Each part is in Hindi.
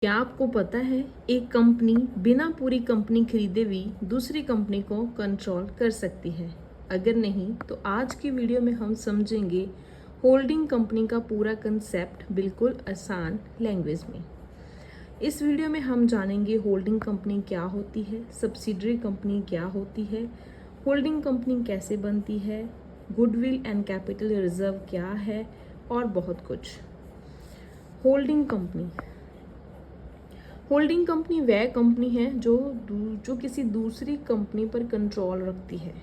क्या आपको पता है एक कंपनी बिना पूरी कंपनी खरीदे भी दूसरी कंपनी को कंट्रोल कर सकती है? अगर नहीं तो आज की वीडियो में हम समझेंगे होल्डिंग कंपनी का पूरा कंसेप्ट बिल्कुल आसान लैंग्वेज में। इस वीडियो में हम जानेंगे होल्डिंग कंपनी क्या होती है, सब्सिडरी कंपनी क्या होती है, होल्डिंग कंपनी कैसे बनती है, गुडविल एंड कैपिटल रिजर्व क्या है और बहुत कुछ। होल्डिंग कंपनी होल्डिंग कंपनी वह कंपनी है जो किसी दूसरी कंपनी पर कंट्रोल रखती है।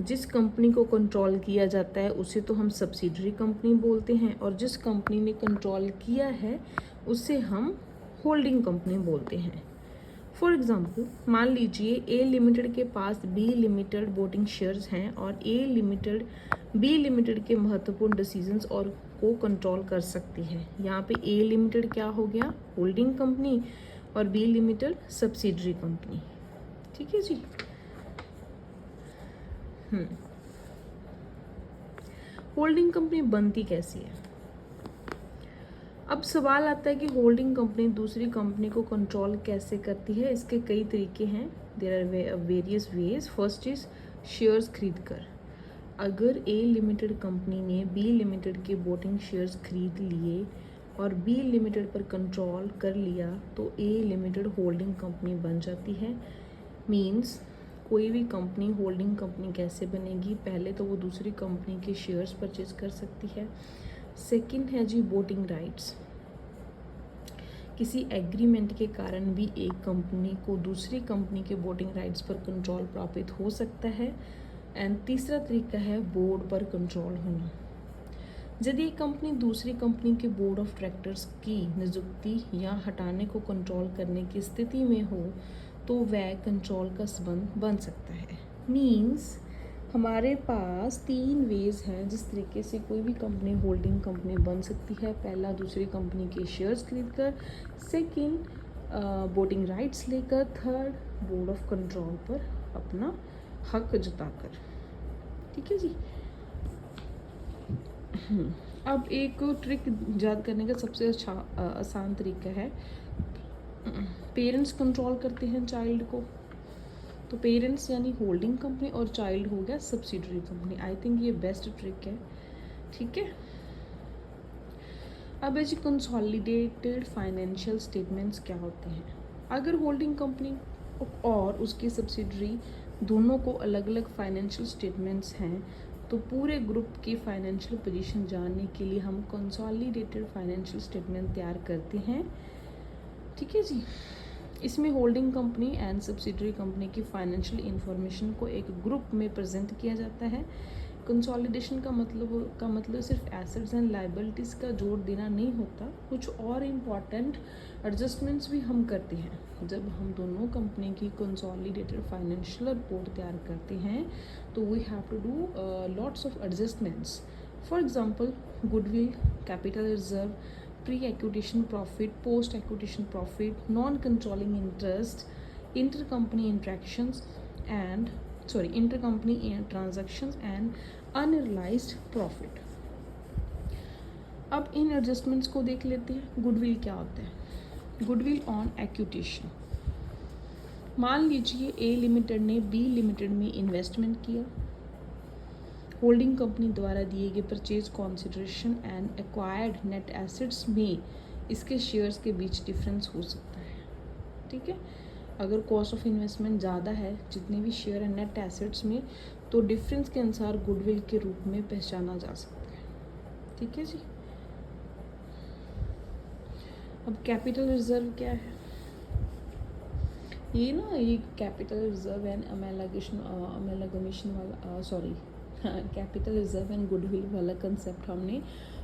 जिस कंपनी को कंट्रोल किया जाता है उसे तो हम सब्सिडरी कंपनी बोलते हैं और जिस कंपनी ने कंट्रोल किया है उसे हम होल्डिंग कंपनी बोलते हैं। फॉर एग्जाम्पल, मान लीजिए ए लिमिटेड के पास बी लिमिटेड वोटिंग शेयर्स हैं और ए लिमिटेड बी लिमिटेड के महत्वपूर्ण डिसीजंस और को कंट्रोल कर सकती है। यहाँ पे ए लिमिटेड क्या हो गया, होल्डिंग कंपनी, और बी लिमिटेड सब्सिडरी कंपनी। ठीक है जी। होल्डिंग कंपनी बनती कैसी है? अब सवाल आता है कि होल्डिंग कंपनी दूसरी कंपनी को कंट्रोल कैसे करती है। इसके कई तरीके हैं, there are various ways. First is shares खरीद कर। अगर ए लिमिटेड कंपनी ने बी लिमिटेड के वोटिंग शेयर्स खरीद लिए और बी लिमिटेड पर कंट्रोल कर लिया तो ए लिमिटेड होल्डिंग कंपनी बन जाती है। मीन्स कोई भी कंपनी होल्डिंग कंपनी कैसे बनेगी? पहले तो वो दूसरी कंपनी के शेयर्स परचेज कर सकती है। सेकंड है जी वोटिंग राइट्स। किसी एग्रीमेंट के कारण भी एक कंपनी को दूसरी कंपनी के वोटिंग राइट्स पर कंट्रोल प्राप्त हो सकता है। एंड तीसरा तरीका है बोर्ड पर कंट्रोल होना। यदि एक कंपनी दूसरी कंपनी के बोर्ड ऑफ डायरेक्टर्स की नियुक्ति या हटाने को कंट्रोल करने की स्थिति में हो तो वह कंट्रोल का संबंध बन सकता है। मीन्स हमारे पास तीन वेज हैं जिस तरीके से कोई भी कंपनी होल्डिंग कंपनी बन सकती है। पहला, दूसरी कंपनी के शेयर्स खरीदकर। सेकंड, वोटिंग राइट्स लेकर। थर्ड, बोर्ड ऑफ कंट्रोल पर अपना हक जताकर। ठीक है जी। अब एक ट्रिक याद करने का सबसे अच्छा आसान तरीका है, पेरेंट्स कंट्रोल करते हैं चाइल्ड को, तो पेरेंट्स यानी होल्डिंग कंपनी और चाइल्ड हो गया सब्सिडरी कंपनी। आई थिंक ये बेस्ट ट्रिक है। ठीक है। अब ऐसे कंसोलिडेटेड फाइनेंशियल स्टेटमेंट्स क्या होते हैं? अगर होल्डिंग कंपनी और उसकी सब्सिडरी दोनों को अलग अलग फाइनेंशियल स्टेटमेंट्स हैं तो पूरे ग्रुप की फाइनेंशियल पोजीशन जानने के लिए हम कंसोलिडेटेड फाइनेंशियल स्टेटमेंट तैयार करते हैं। ठीक है जी। इसमें holding company and subsidiary company की फाइनेंशियल इंफॉर्मेशन को एक ग्रुप में प्रेजेंट किया जाता है। कंसोलिडेशन का मतलब सिर्फ एसेट्स एंड लाइबिलिटीज़ का जोड़ देना नहीं होता, कुछ और इम्पॉर्टेंट एडजस्टमेंट्स भी हम करते हैं। जब हम दोनों कंपनी की कंसोलिडेटेड फाइनेंशियल रिपोर्ट तैयार करते हैं तो we have to do lots of adjustments. For example, goodwill, capital reserve, pre-acquisition profit, post-acquisition profit, non-controlling interest, intercompany transactions and unrealized profit। अब इन एडजस्टमेंट्स को देख लेते हैं। गुडविल क्या होता है? Goodwill on acquisition. मान लीजिए ए लिमिटेड ने बी लिमिटेड में इन्वेस्टमेंट किया। होल्डिंग कंपनी द्वारा दिए गए purchase consideration and acquired net assets में इसके शेयर्स के बीच डिफरेंस हो सकता है। ठीक है। अगर कॉस्ट ऑफ इन्वेस्टमेंट ज़्यादा है जितने भी शेयर है नेट एसेट्स में, तो डिफरेंस के अनुसार गुडविल के रूप में पहचाना जा सकता है। ठीक है जी। अब कैपिटल रिजर्व क्या है? ये कैपिटल रिजर्व एंड अमेलगमेशन वाला कैपिटल रिजर्व एंड गुडविल वाला कंसेप्ट हमने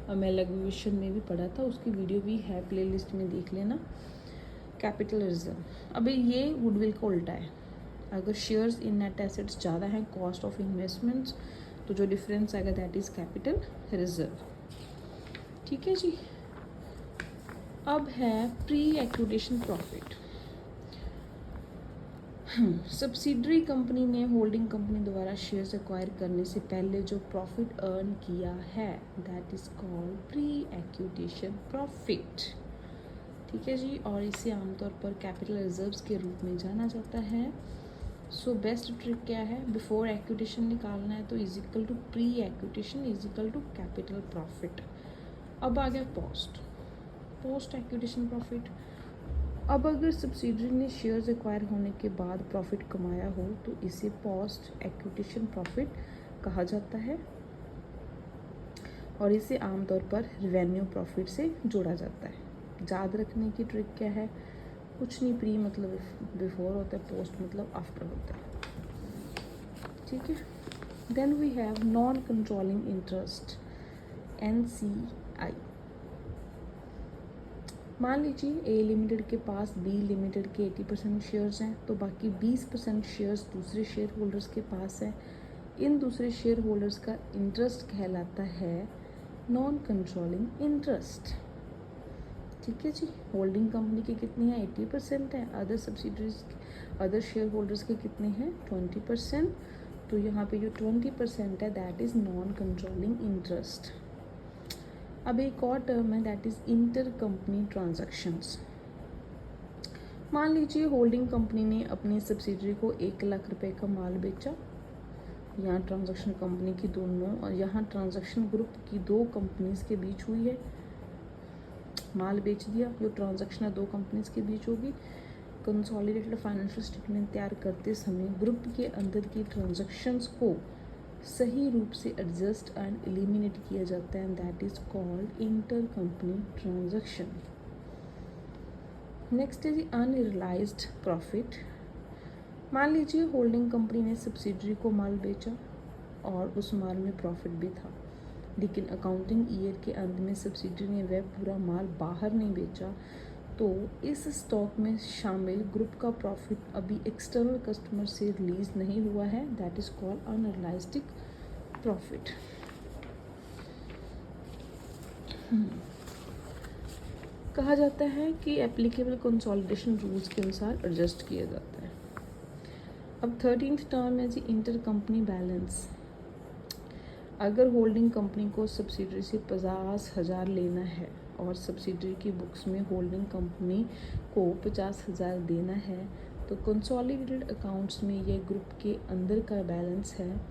अमेलगमेशन में भी पढ़ा था, उसकी वीडियो भी है प्लेलिस्ट में, देख लेना। कैपिटल रिजर्व, अब ये गुडविल का उल्टा है। अगर शेयर्स इन नेट एसेट्स ज़्यादा हैं कॉस्ट ऑफ इन्वेस्टमेंट्स, तो जो डिफरेंस आएगा दैट इज़ कैपिटल रिजर्व। ठीक है जी। अब है pre acquisition profit. Subsidiary company ने होल्डिंग कंपनी द्वारा शेयर्स एक्वायर करने से पहले जो प्रॉफिट अर्न किया है that is called pre acquisition profit. ठीक है जी, और इसे आमतौर पर कैपिटल रिजर्व्स के रूप में जाना जाता है। सो बेस्ट ट्रिक क्या है, बिफोर एक्विटेशन निकालना है तो is equal to pre acquisition is equal to capital profit. अब आ गया पोस्ट एक्विटेशन प्रॉफिट। अब अगर सब्सिडरी ने शेयर्स एक्वायर होने के बाद प्रॉफिट कमाया हो तो इसे पोस्ट एक्विटेशन प्रॉफिट कहा जाता है, और इसे आमतौर पर रेवेन्यू प्रॉफिट से जोड़ा जाता है। याद रखने की ट्रिक क्या है, कुछ नहीं, प्री मतलब बिफोर होता है, पोस्ट मतलब आफ्टर होता है, ठीक है। Then we have non controlling interest, NCI। मान लीजिए ए लिमिटेड के पास बी लिमिटेड के 80% शेयर्स हैं, तो बाकी 20% शेयर्स दूसरे शेयर होल्डर्स के पास है। इन दूसरे शेयर होल्डर्स का इंटरेस्ट कहलाता है नॉन कंट्रोलिंग इंटरेस्ट, ठीक है जी। होल्डिंग कंपनी के कितने हैं, 80% है, other subsidiaries other share holders के कितने हैं, 20%। तो यहाँ पे जो 20% है that is non controlling interest. अब एक और टर्म है that is inter company transactions. मान लीजिए होल्डिंग कंपनी ने अपनी सब्सिडरी को 1 लाख रुपए का माल बेचा, यहाँ ट्रांजैक्शन कंपनी की दोनों, और यहाँ ट्रांजैक्शन ग्रुप की 2 कंपनीज के बीच हुई है, माल बेच दिया। जो ट्रांजैक्शन है 2 कंपनीज के बीच होगी। कंसोलिडेटेड फाइनेंशियल स्टेटमेंट तैयार करते समय ग्रुप के अंदर की ट्रांजैक्शंस को सही रूप से एडजस्ट एंड एलिमिनेट किया जाता है, that is called inter company transaction. Next is unrealised profit. मान लीजिए होल्डिंग कंपनी ने सब्सिडरी को माल बेचा और उस माल में प्रॉफिट भी था, लेकिन अकाउंटिंग ईयर के अंत में सब्सिडरी ने वह पूरा माल बाहर नहीं बेचा, तो इस स्टॉक में शामिल ग्रुप का प्रॉफिट अभी एक्सटर्नल कस्टमर से रिलीज नहीं हुआ है, that is called unrealised profit. कहा जाता है कि एप्लीकेबल कंसोलिडेशन रूल्स के अनुसार एडजस्ट किया जाता है। अब 13th टर्म है जी इंटर कंपनी बैलेंस। अगर होल्डिंग कंपनी को सब्सिडरी से 50,000 लेना है और सब्सिडरी की बुक्स में होल्डिंग कंपनी को 50,000 देना है, तो कंसोलिडेटेड अकाउंट्स में ये ग्रुप के अंदर का बैलेंस है,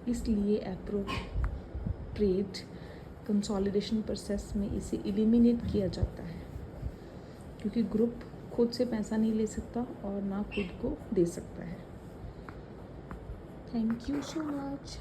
इसलिए एप्रोप्रिएट कंसोलिडेशन प्रोसेस में इसे एलिमिनेट किया जाता है, क्योंकि ग्रुप खुद से पैसा नहीं ले सकता और ना खुद को दे सकता है। Thank you so much.